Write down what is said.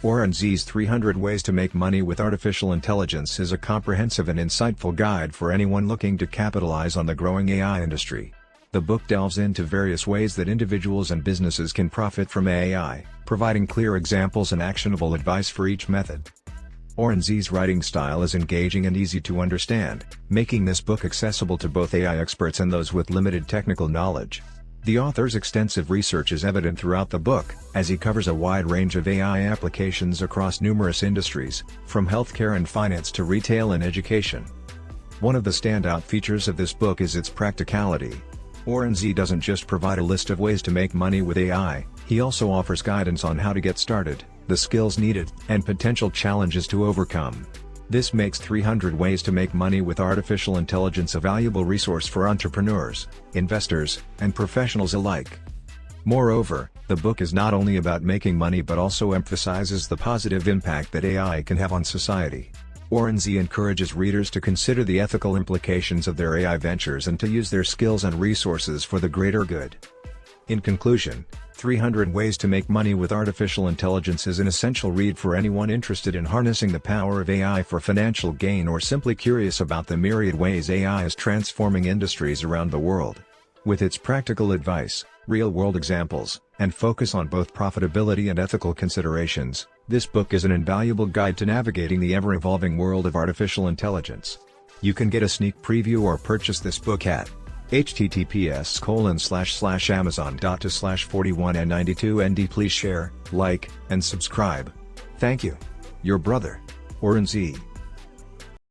Oran Z's 300 Ways to Make Money with Artificial Intelligence is a comprehensive and insightful guide for anyone looking to capitalize on the growing AI industry. The book delves into various ways that individuals and businesses can profit from AI, providing clear examples and actionable advice for each method. Oran Z's writing style is engaging and easy to understand, making this book accessible to both AI experts and those with limited technical knowledge. The author's extensive research is evident throughout the book, as he covers a wide range of AI applications across numerous industries, from healthcare and finance to retail and education. One of the standout features of this book is its practicality. Oran Z doesn't just provide a list of ways to make money with AI, he also offers guidance on how to get started, the skills needed, and potential challenges to overcome. This makes 300 Ways to Make Money with Artificial Intelligence a valuable resource for entrepreneurs, investors, and professionals alike. Moreover, the book is not only about making money but also emphasizes the positive impact that AI can have on society. Oran Z encourages readers to consider the ethical implications of their AI ventures and to use their skills and resources for the greater good. In conclusion, 300 Ways to Make Money with Artificial Intelligence is an essential read for anyone interested in harnessing the power of AI for financial gain or simply curious about the myriad ways AI is transforming industries around the world. With its practical advice, real-world examples, and focus on both profitability and ethical considerations, this book is an invaluable guide to navigating the ever-evolving world of artificial intelligence. You can get a sneak preview or purchase this book at https://amazon.to/41n92nd. Please share, like, and subscribe. Thank you. Your brother, Oran Z.